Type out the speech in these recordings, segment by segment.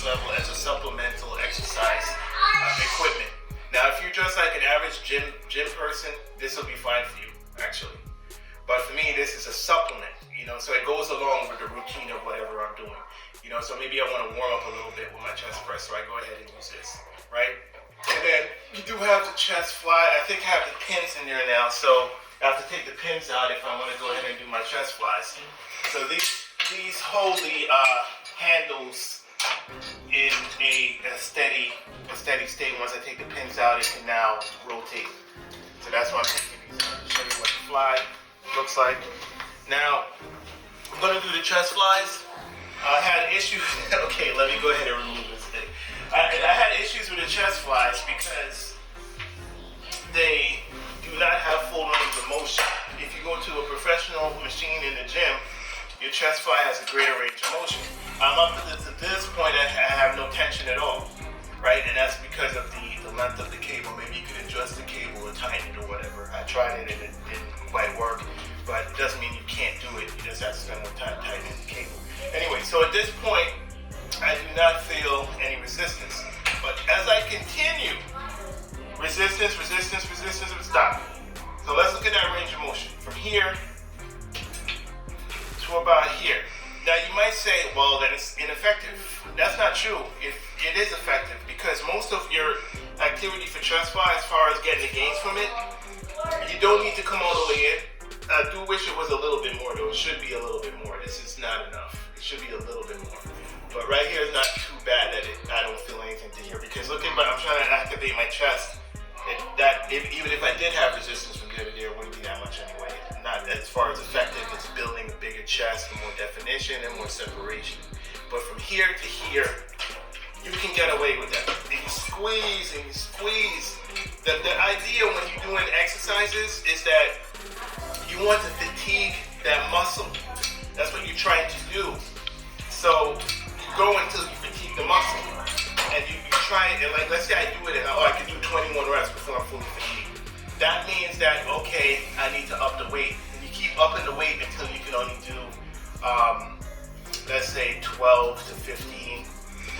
fitness level as a supplemental exercise equipment. Now, if you're just like an average gym person, this will be fine for you, actually. But for me, this is a supplement, you know, so it goes along with the routine of whatever I'm doing. You know, so maybe I want to warm up a little bit with my chest press, so I go ahead and use this, right? And then you do have the chest fly. I think I have the pins in there now, so I have to take the pins out if I want to go ahead and do my chest flies. So these hold the handles in a steady state. Once I take the pins out, it can now rotate. So that's why I'm taking these out to show you what the fly looks like. Now, I'm going to do the chest flies. I had issues. Okay, let me go ahead and remove this thing. I had issues with the chest flies because they do not have full range of motion. If you go to a professional machine in the gym, your chest fly has a greater range of motion. Up to this point, I have no tension at all, right? And that's because of the length of the cable. Maybe you could adjust the cable or tighten it or whatever. I tried it and it didn't quite work, but it doesn't mean you can't do it. You just have to spend more time tightening the cable. Anyway, so at this point, I do not feel any resistance. But as I continue, resistance, stop. So let's look at that range of motion. From here to about here. Now you might say, well, then it's ineffective. That's not true. It is effective because most of your activity for chest fly, as far as getting the gains from it, you don't need to come all the way in. I do wish it was a little bit more though. It should be a little bit more. This is not enough. It should be a little bit more. But right here is not too bad that I don't feel anything to here because look at I'm trying to activate my chest. Even if I did have resistance from there to there, it wouldn't be that much anyway. Not as far as effective as building a bigger chest and more definition and more separation. But from here to here, you can get away with that. And you squeeze and you squeeze. The idea when you're doing exercises is that you want to fatigue that muscle. That's what you're trying to do. So you go until you fatigue the muscle. And you try it, and like let's say I do it and I can do 21 reps before I'm fully fatigued. That means that, okay, I need to up the weight. And you keep upping the weight until you can only do, let's say 12 to 15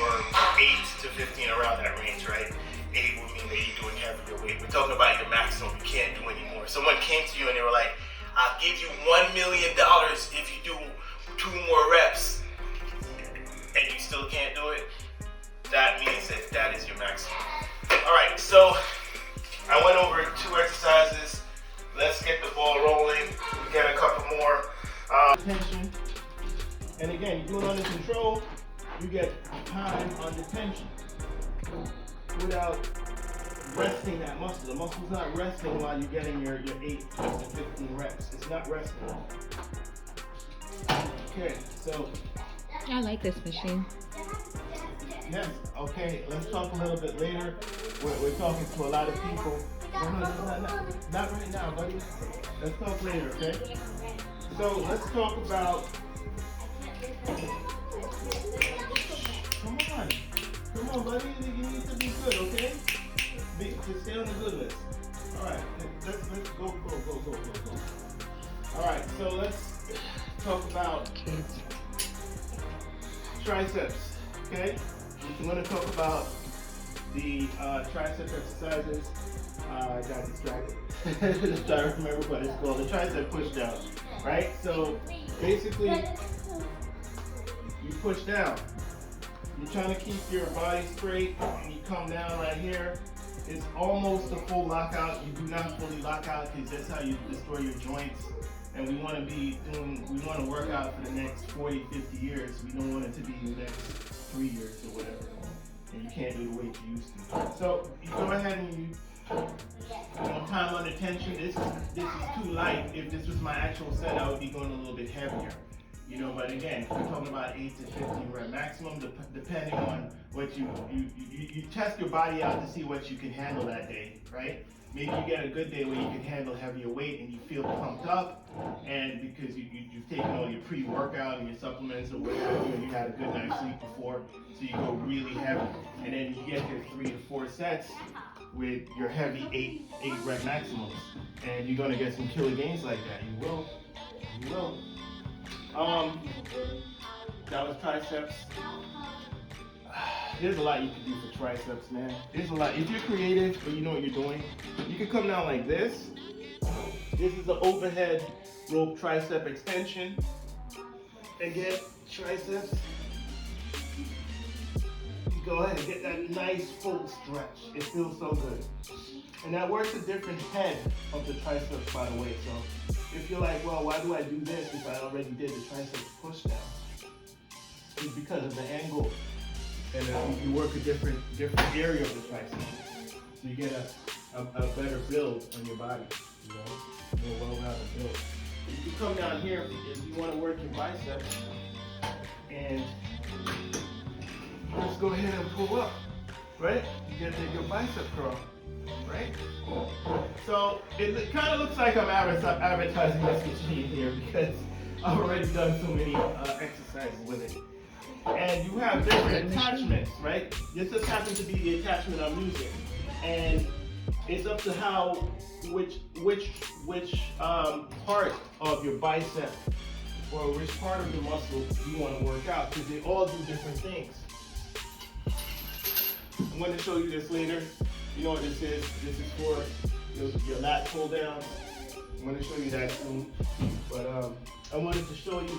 or 8 to 15 around that range, right? 8 would mean that you're doing heavier weight. We're talking about your maximum. You can't do anymore. Someone came to you and they were like, I'll give you $1 million if you do 2 more reps. And you still can't do it. That means that is your maximum. All right, so I went over 2 exercises. Let's get the ball rolling. We got a couple more. Tension. And again, you do it under control, you get time under tension without resting that muscle. The muscle's not resting while you're getting your 8 to 15 reps. It's not resting. Okay, so. I like this machine. Yes, okay, let's talk a little bit later. We're talking to a lot of people. No, not right now, buddy. Let's talk later, okay? So let's talk about, come on, buddy, you need to be good, okay? Just stay on the good list. All right, let's go. All right, so let's talk about triceps, okay? I'm going to talk about the tricep exercises. I got distracted. Just trying to remember what it's called. The tricep push down, right? So basically, you push down. You're trying to keep your body straight, and you come down right here. It's almost a full lockout. You do not fully lock out because that's how you destroy your joints. And we want to work out for the next 40, 50 years. We don't want it to be the next 3 years or whatever. And you can't do the weight you used to. So you go ahead and you time under tension. This is too light. If this was my actual set, I would be going a little bit heavier. You know, but again, we're talking about 8 to 15 rep maximum, depending on what you test your body out to see what you can handle that day, right? Maybe you get a good day where you can handle heavier weight and you feel pumped up, and because you've taken all your pre-workout and your supplements or whatever, and you had a good night's sleep before, so you go really heavy, and then you get your 3 to 4 sets with your heavy 8 rep maximums, and you're gonna get some killer gains like that. You will. That was triceps. there's a lot you can do for triceps, man. There's a lot. If you're creative or you know what you're doing, you can come down like this. This is the overhead rope tricep extension. Again, triceps. You go ahead and get that nice full stretch. It feels so good. And that works a different head of the triceps, by the way. So if you're like, well, why do I do this if I already did the triceps push down? It's because of the angle. And you work a different area of the triceps. So you get a better build on your body, you know, more well-rounded build. You can come down here if you want to work your biceps, and let's go ahead and pull up, right? You get your bicep curl, right? So it kind of looks like I'm advertising this machine here because I've already done so many exercises with it. And you have different attachments, right? This just happens to be the attachment I'm using, and it's up to which part of your bicep or which part of your muscle you want to work out, because they all do different things. I'm going to show you this later. You know what this is? This is for your lat pull down. I'm going to show you that soon. But I wanted to show you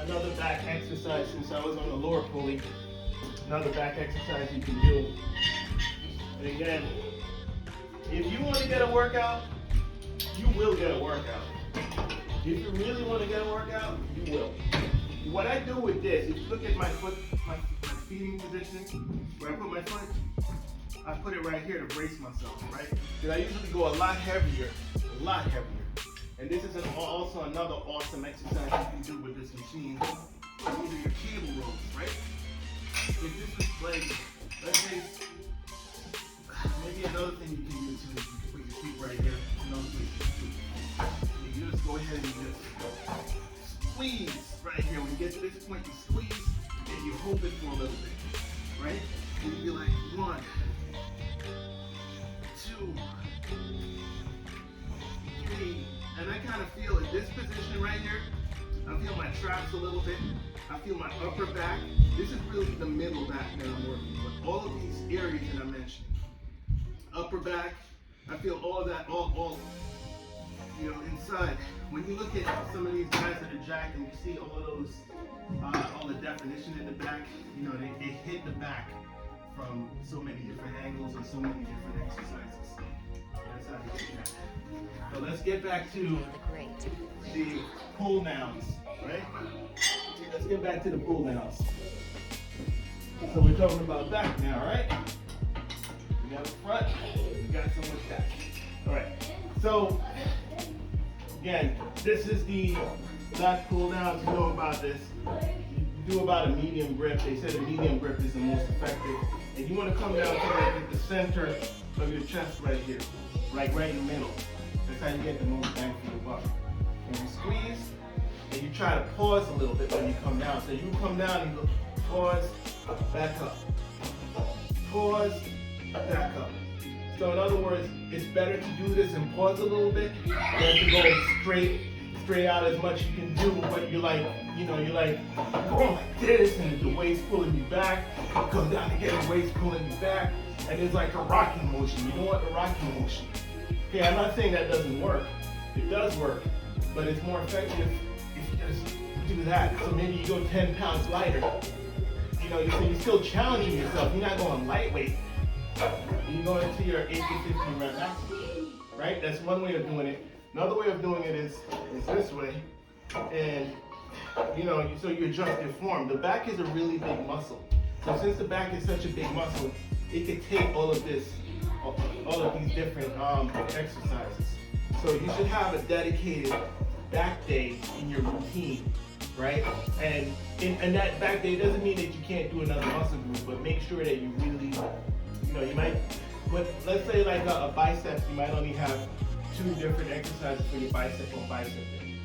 another back exercise since I was on the lower pulley. Another back exercise you can do. And again, if you want to get a workout, you will get a workout. If you really want to get a workout, you will. What I do with this, if you look at my foot, my feeding position, where I put my foot, I put it right here to brace myself, right? Because I usually go a lot heavier. And this is also another awesome exercise you can do with this machine. These are your cable ropes, right? If this is like, let's say, maybe another thing you can use is you can put your feet right here. Another place you just go ahead and you just squeeze right here. When you get to this point, you squeeze and you hold it for a little bit, right? And you be like 1, 2, 3. And I kind of feel in this position right here, I feel my traps a little bit. I feel my upper back. This is really the middle back that I'm working with. All of these areas that I mentioned. Upper back, I feel all of that, all inside. When you look at some of these guys that are jacked and you see all of those, all the definition in the back, they hit the back from so many different angles and so many different exercises. That's how you do that. So let's get back to the pull downs, right? Let's get back to the pull downs. So we're talking about back now, right? We got the front, we got some with back. All right, so again, this is the back pull downs. You know about this. You do about a medium grip. They said a medium grip is the most effective. And you want to come down to like the center of your chest right here, right in the middle. That's how you get the most bang for your buck. And you squeeze, and you try to pause a little bit when you come down. So you come down and you go pause, back up. Pause, back up. So in other words, it's better to do this and pause a little bit than to go straight out as much you can do, but you're like going like this, and the weight's pulling you back. You come down again, the weight's pulling you back, and it's like a rocking motion. You don't want the rocking motion. Okay, I'm not saying that doesn't work. It does work, but it's more effective if you just do that. So maybe you go 10 pounds lighter. You're still challenging yourself. You're not going lightweight. You go into your 8 to 15 rep maximum, right? That's one way of doing it. Another way of doing it is this way, and so you adjust your form. The back is a really big muscle. So since the back is such a big muscle, it could take all of these different exercises. So you should have a dedicated back day in your routine, right? And that back day doesn't mean that you can't do another muscle group, but make sure that you really, you might, but let's say like a biceps, you might only have 2 different exercises for your bicep or bicep day.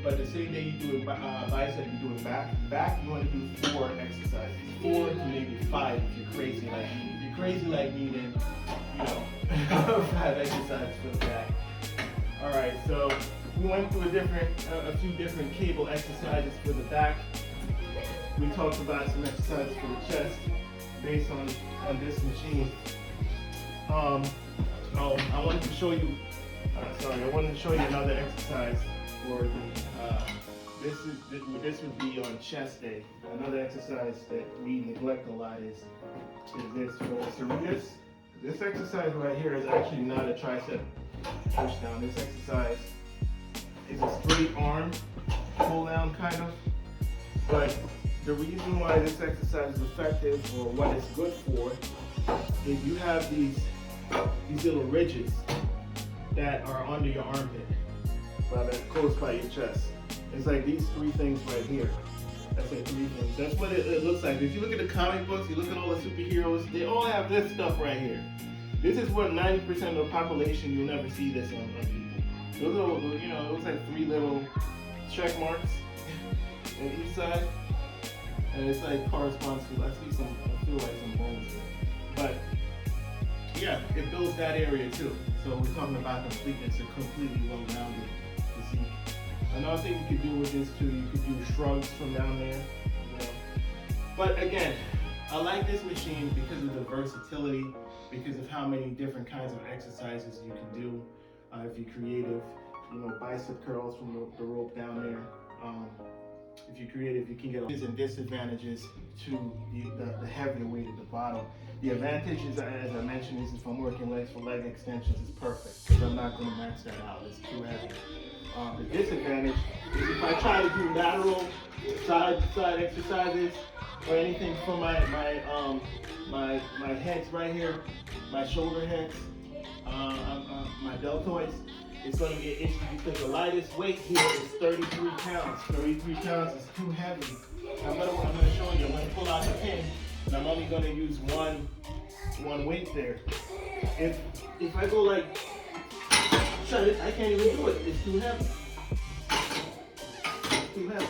But the same day you do bicep, you're doing back, you want to do 4 exercises, 4 to maybe 5 if you're crazy like me. If you're crazy like me, then 5 exercises for the back. All right, so we went through a few different cable exercises for the back. we talked about some exercises for the chest based on this machine. Oh, I wanted to show you. I wanted to show you another exercise for the. This would be on chest day. Another exercise that we neglect a lot is this for Cerritos. This exercise right here is actually not a tricep push down. This exercise is a straight arm pull down kind of. But the reason why this exercise is effective, or what it's good for, is you have these little ridges that are under your armpit, close by your chest. It's like these three things right here. That's like three things. That's what it looks like. If you look at the comic books, you look at all the superheroes, they all have this stuff right here. This is what 90% of the population, you'll never see this on people. Those are, it looks like three little check marks on each side. And it's like corresponds to, I feel like some bones there. But yeah, it builds that area too. So we're talking about completeness, a completely well-rounded physique. Another thing you could do with this too, you could do shrugs from down there. But again, I like this machine because of the versatility, because of how many different kinds of exercises you can do. If you're creative, bicep curls from the rope down there. If you're creative, you can get and disadvantages to the heavier weight at the bottom. The advantage is, as I mentioned, is if I'm working legs for leg extensions, it's perfect because I'm not going to max that out. It's too heavy. The disadvantage is if I try to do lateral side exercises or anything for my heads right here, my shoulder heads, my deltoids, it's going to be an issue because the lightest weight here is 33 pounds. 33 pounds is too heavy. I'm going to show you. I'm going to pull out the pin, and I'm only going to use one weight there. If I go like, I can't even do it. It's too heavy. It's too heavy.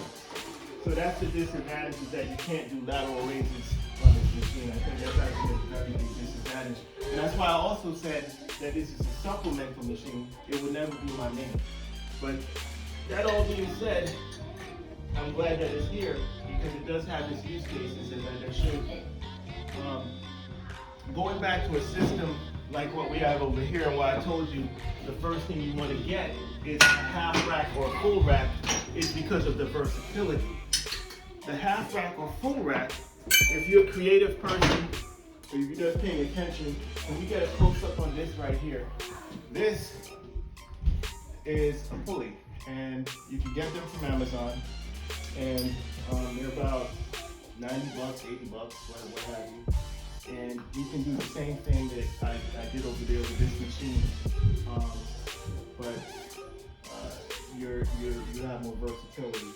So that's the disadvantage, is that you can't do lateral raises on this machine. I think that's actually a very big disadvantage. And that's why I also said that this is a supplemental machine. It would never be my main. But that all being said, I'm glad that it's here because it does have its use cases, as I just showed you. Going back to a system like what we have over here, and what I told you, the first thing you want to get is a half rack or a full rack, is because of the versatility. The half rack or full rack, if you're a creative person, or if you're just paying attention, and we get a close up on this right here. This is a pulley, and you can get them from Amazon, and they're about $90, $80, what have you. And you can do the same thing that I did over there with this machine, but you have more versatility.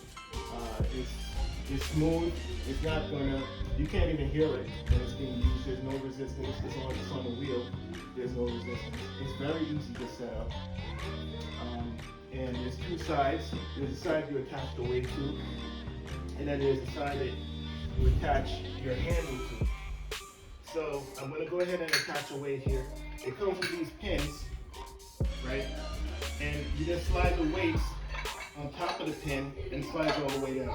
It's smooth. It's not gonna. You can't even hear it when it's being used. There's no resistance. It's on the wheel. There's no resistance. It's very easy to set up. And there's two sides. There's a side you attach the weight to, and then there's the side that you attach your handle to. So I'm going to go ahead and attach a weight here. It comes with these pins, right? And you just slide the weights on top of the pin and slide all the way down.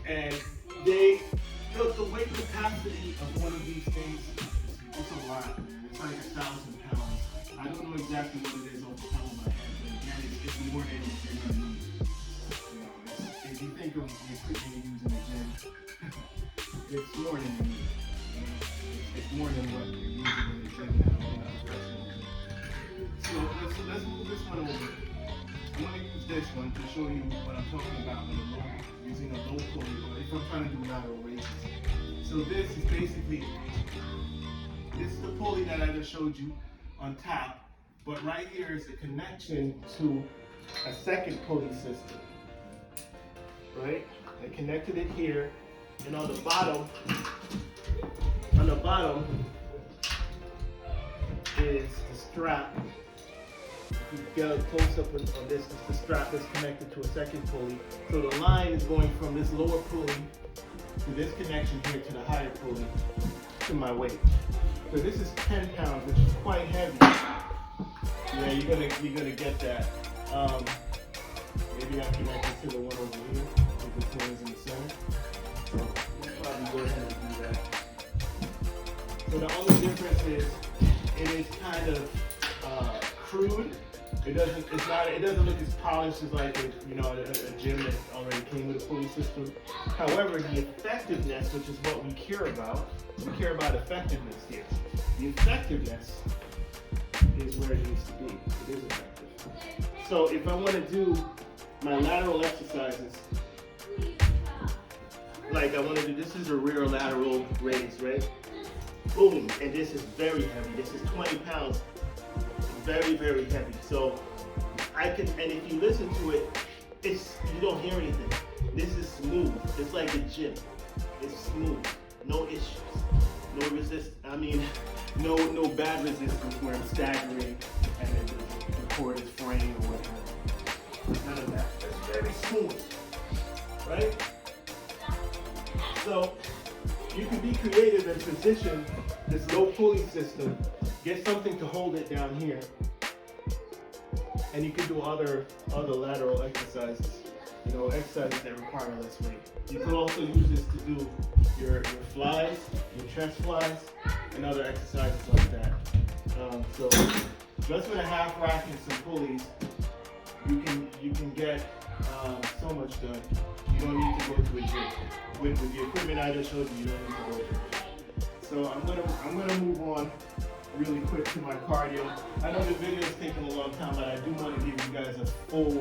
And the weight capacity of one of these things, it's a lot. It's like 1,000 pounds. I don't know exactly what it is off the top of my head, but again, it's more than you're going to need. If you think of the equipment you use in the gym, it's more than you need. It's more than what you're using in the gym now. So let's move this one over. I'm going to use this one to show you what I'm talking about with a low, using a low pulley, or if I'm trying to do lateral raises. So this is basically, this is the pulley that I just showed you on top, but right here is the connection to a second pulley system, right? I connected it here, and on the bottom is the strap. If you get a close up on this, it's the strap that's connected to a second pulley. So the line is going from this lower pulley to this connection here to the higher pulley to my weight. So this is 10 pounds, which is quite heavy. Yeah, you're gonna get that. Maybe I'll connect it to the one over here. This one is in the center. We'll probably go ahead and do that. So the only difference is it is kind of crude. It doesn't look as polished as like a gym that already came with a pulley system. However, the effectiveness, which is what we care about effectiveness here. The effectiveness is where it needs to be. It is effective. So if I want to do my lateral exercises, like I want to do, this is a rear lateral raise, right? Boom, and this is very heavy. This is 20 pounds. Very, very heavy. So I can, and if you listen to it, you don't hear anything. This is smooth. It's like the gym. It's smooth. No issues. No no bad resistance where I'm staggering and then the cord is fraying or whatever. None of that. It's very smooth. Right? So you can be creative and position this low pulley system. Get something to hold it down here, and you can do other lateral exercises. Exercises that require less weight. You can also use this to do your flies, your chest flies, and other exercises like that. So just with a half rack and some pulleys, you can get so much done. You don't need to go to a gym. With the equipment I just showed you, you don't need to go to a gym. So I'm gonna move on really quick to my cardio. I know the video is taking a long time, but I do want to give you guys a full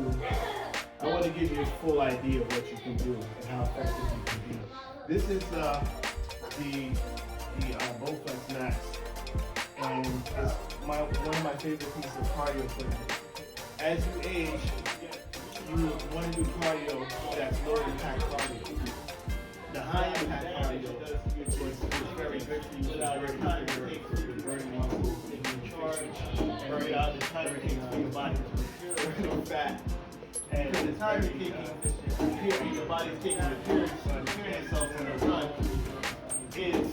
idea of what you can do and how effective you can be. This is the Bowflex Max, and it's one of my favorite pieces of cardio equipment. As you age, you want to do cardio that's low impact cardio. The high impact cardio is very good for you without your burning muscles, taking charge, and without the time you're taking for your body to burn no fat. And the time you're taking your body's taking repairing itself when it's done is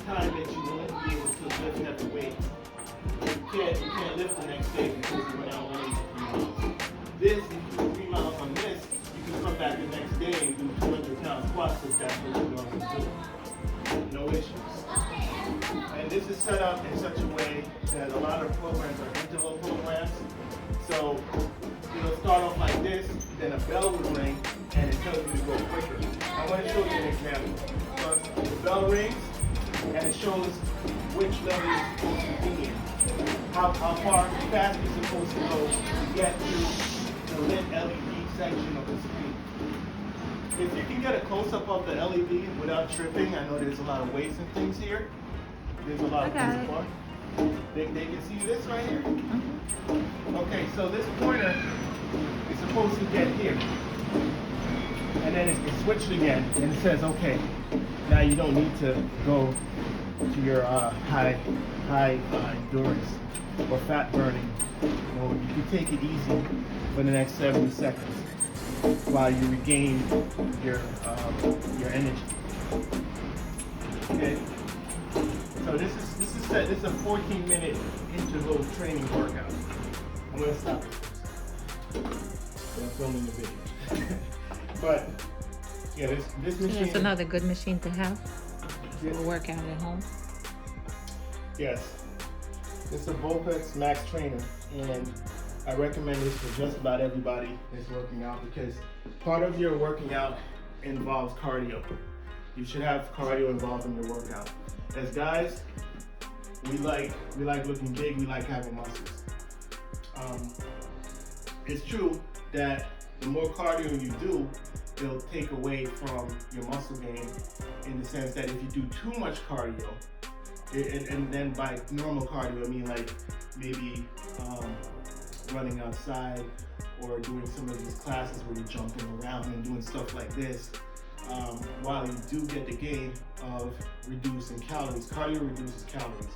time that you won't be able to lift heavy weight. You can't lift the next day because you went out 183 miles. This, if you do 3 miles on this, you can come back the next day and do 200 pound squats if that's what you want to do. No issues. And this is set up in such a way that a lot of programs are interval programs. So it'll start off like this, then a bell will ring, and it tells you to go quicker. I want to show you an example. So the bell rings, and it shows which level you're supposed to be in. How far fast you're supposed to go to get to the lit LED section of the screen. If you can get a close-up of the LED without tripping, I know there's a lot of weights and things here. There's a lot of things apart. They can see this right here? Okay, so this pointer is supposed to get here. And then it's switched again, and it says, okay, now you don't need to go to your high endurance or fat burning. You can take it easy for the next 70 seconds while you regain your energy. Okay. So this is a 14-minute interval training workout. I'm gonna stop it. I'm filming the video. But yeah, this machine. It's another good machine to have for a workout at home. Yes. It's a Bowflex Max Trainer, and I recommend this for just about everybody that's working out because part of your working out involves cardio. You should have cardio involved in your workout. As guys, we like looking big, we like having muscles. It's true that the more cardio you do, it'll take away from your muscle gain in the sense that if you do too much cardio, and then by normal cardio, I mean like maybe running outside or doing some of these classes where you're jumping around and doing stuff like this, while you do get the gain of reducing calories, cardio reduces calories.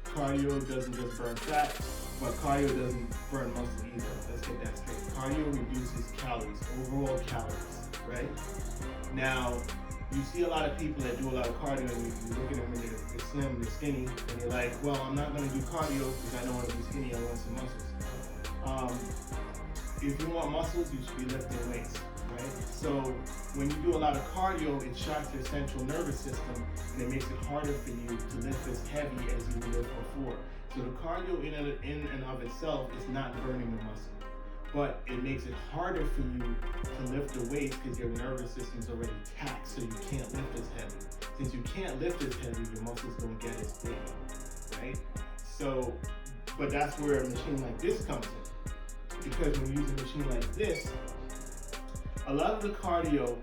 Cardio doesn't just burn fat, but cardio doesn't burn muscle either. Let's get that straight. Cardio reduces calories, overall calories, right? Now, you see a lot of people that do a lot of cardio and you look at them and they're slim, they're skinny, and you're like, well, I'm not gonna do cardio because I don't want to be skinny, I want some muscles. If you want muscles, you should be lifting weights, right? So when you do a lot of cardio, it shocks your central nervous system, and it makes it harder for you to lift as heavy as you would before. So the cardio in and of itself is not burning the muscle, but it makes it harder for you to lift the weights because your nervous system's already taxed, so you can't lift as heavy. Since you can't lift as heavy, your muscles don't get as big, right? So, but that's where a machine like this comes in. Because when you use a machine like this, a lot of the cardio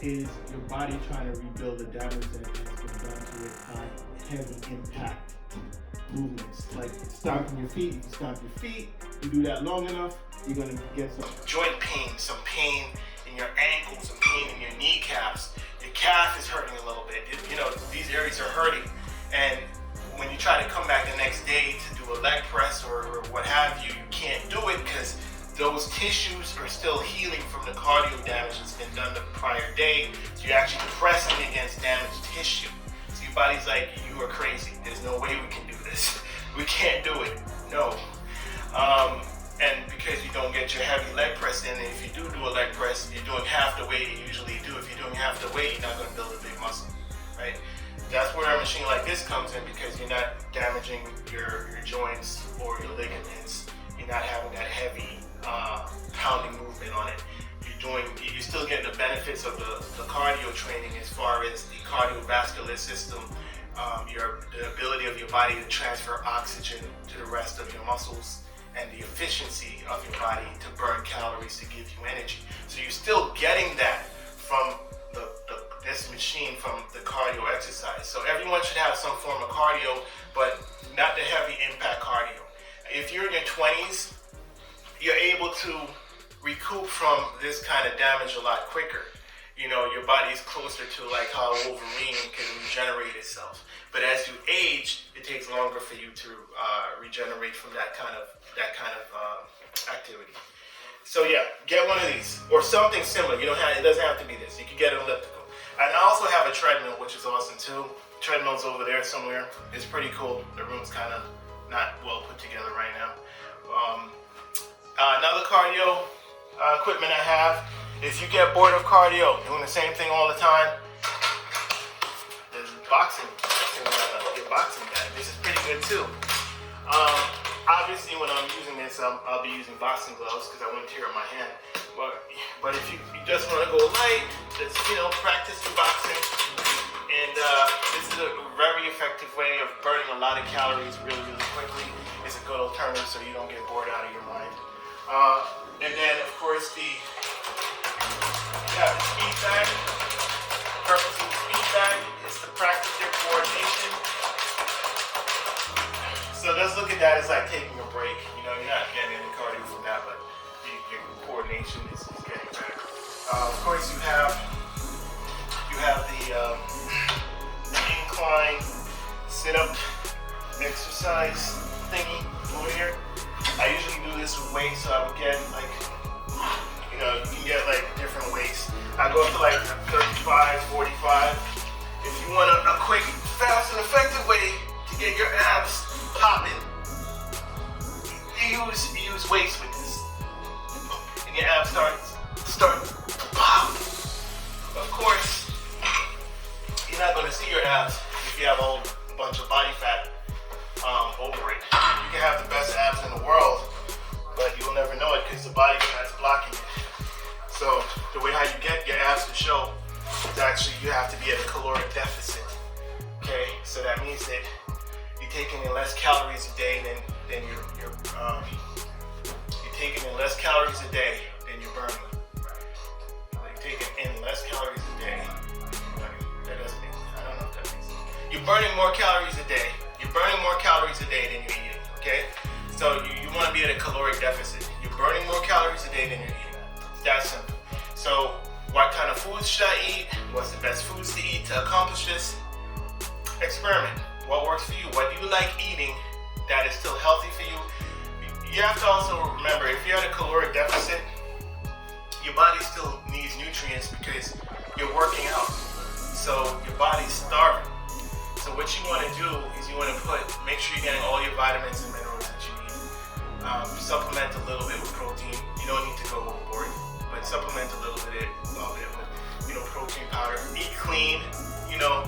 is your body trying to rebuild the damage that has been done to it by heavy impact movements. Like stomping your feet, you can stomp your feet, you do that long enough, you're gonna get some joint pain, some pain in your ankles, some pain in your kneecaps. Your calf is hurting a little bit. You know, these areas are hurting. And when you try to come back the next day to do a leg press or what have you, you can't do it because those tissues are still healing from the cardio damage that's been done the prior day. So you're actually pressing against damaged tissue. So your body's like, you are crazy. There's no way we can do this. We can't do it. No. And because you don't get your heavy leg press in, and if you do a leg press, you're doing half the weight you usually do. If you're doing half the weight, you're not going to build a big muscle, right? That's where a machine like this comes in, because you're not damaging your joints or your ligaments. You're not having that heavy pounding movement on it. You're still getting the benefits of the cardio training as far as the cardiovascular system, the ability of your body to transfer oxygen to the rest of your muscles, and the efficiency of your body to burn calories to give you energy. So you're still getting that from this machine, from the cardio exercise. So everyone should have some form of cardio, but not the heavy impact cardio. If you're in your 20s, you're able to recoup from this kind of damage a lot quicker. You know, your body's closer to like how Wolverine can regenerate itself. But as you age, it takes longer for you to regenerate from that kind of activity. So yeah, get one of these or something similar. It doesn't have to be this. You can get an elliptical. And I also have a treadmill, which is awesome too. Treadmill's over there somewhere. It's pretty cool. The room's kind of not well put together right now. Another cardio equipment I have. If you get bored of cardio, doing the same thing all the time, there's your boxing bag. This is pretty good too. Obviously, when I'm using this, I'll be using boxing gloves because I wouldn't tear up my hand. But if you just want to go light, just practice your boxing. And this is a very effective way of burning a lot of calories really, really quickly. It's a good alternative so you don't get bored out of your mind. And then, of course, you have the speed bag. The purpose of the speed bag is to practice your coordination. So let's look at that as like taking a break. You're not getting any cardio from that, but your coordination is getting better. Of course, you have the incline sit-up exercise thingy over here. I usually do this with weights, so I would get you can get like different weights. I go up to like 35, 45. If you want a quick, fast, and effective way to get your abs popping, you use weights with this, and your abs start to pop. Of course, you're not going to see your abs if you have a whole bunch of body fat over it. You can have the best abs in the world, but you'll never know it because the body fat's blocking it. So the way how you get your abs to show is actually you have to be at a caloric deficit. Okay, so that means that you're taking in less calories a day than you're taking in less calories a day than you're burning. Like taking in less calories a day. That doesn't make sense. I don't know if that makes sense. You're burning more calories a day. You're burning more calories a day than you're eating. Okay, so you want to be at a caloric deficit. You're burning more calories a day than you're eating. It's that simple. So what kind of foods should I eat? What's the best foods to eat to accomplish this? Experiment. What works for you? What do you like eating that is still healthy for you? You have to also remember, if you're at a caloric deficit, your body still needs nutrients because you're working out. So your body's starving. So what you want to do is you want to make sure you're getting all your vitamins and minerals that you need. Supplement a little bit with protein. You don't need to go overboard, but supplement a little bit you know,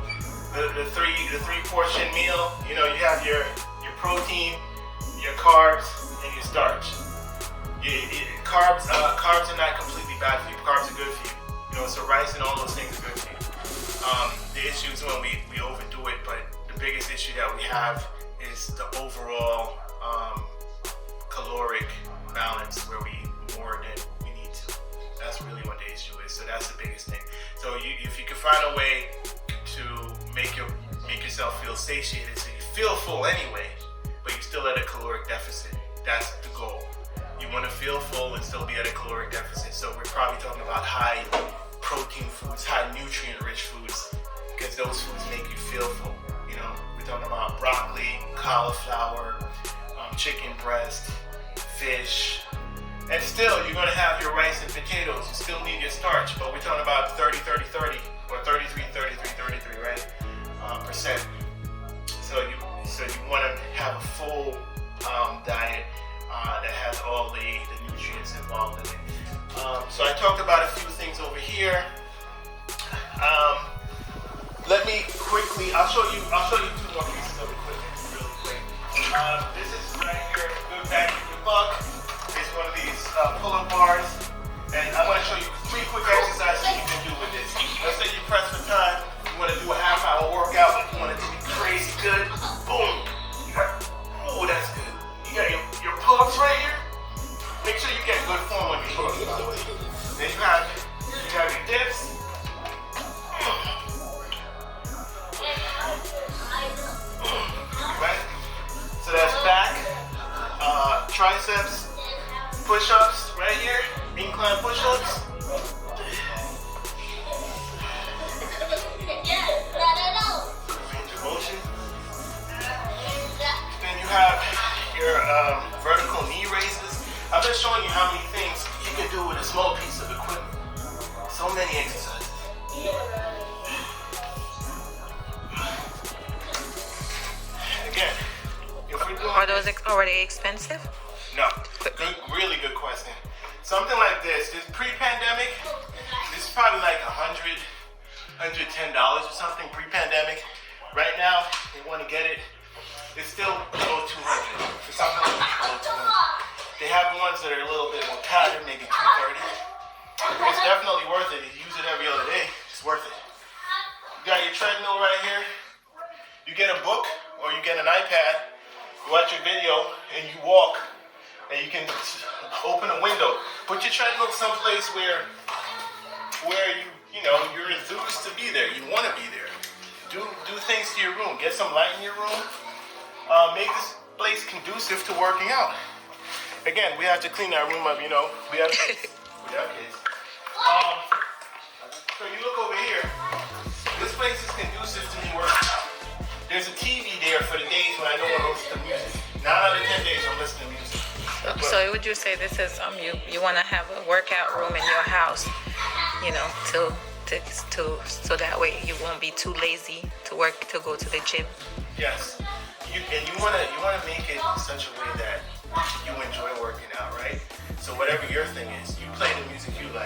the three portion meal. You know, you have your protein, your carbs, and your starch. Carbs are not completely bad for you. Carbs are good for you. You know, so rice and all those things are good for you. The issue is when we overdo it, but the biggest issue that we have is the overall caloric balance, where we eat more than we need to. That's really what the issue is. So that's the biggest thing. So if you can find a way to make yourself feel satiated, so you feel full anyway, but you're still at a caloric deficit. That's the goal. You want to feel full and still be at a caloric deficit. So we're probably talking about high protein foods, high nutrient-rich foods, because those foods make you feel full. You know, we're talking about broccoli, cauliflower, chicken breast, fish, and still you're going to have your rice and potatoes. You still need your starch, but we're talking about 30-30-30 or 33-33-33, right? Percent. So you want to have a full diet that has all the nutrients involved in it. So I talked about a few things over here. Let me quickly, I'll show you two more pieces of equipment really quick. This is right here, good bang for your buck. It's one of these pull-up bars, and I'm going to show you 3 quick exercises you can do with this. Let's say you press for time, you want to do a half-hour workout, but you want it to be crazy good. Boom! Oh, that's good. You got your pull-ups right here. Make sure you get good form on your pull-ups, by the way. Then you have your dips. Right? So that's back, triceps, push-ups right here, incline push-ups. Range of motion. Then you have your vertical knee raises. I'm just showing you how many things you can do with a small piece of equipment. So many exercises. Again, if we're doing Are those already expensive? no, really good question. Something like this pre-pandemic, this is probably like $110 or something pre-pandemic. Right now, they want to get it. It's still below 200. For something like below 200. They have ones that are a little bit more padded, maybe 230. It's definitely worth it. If you use it every other day, it's worth it. You got your treadmill right here. You get a book or you get an iPad, you watch your video, and you walk, and you can open a window. Put your treadmill someplace where you're enthused to be there. You want to be there. Do things to your room. Get some light in your room. Make this place conducive to working out. Again, we have to clean our room up. We have kids. So you look over here. This place is conducive to me working out. There's a TV there for the days when I don't want to listen to music. 9 out of 10 days I'm listening to music. So would you say this is you want to have a workout room in your house, so that way you won't be too lazy to go to the gym? Yes. You want to make it in such a way that you enjoy working out, right? So whatever your thing is, you play the music you like.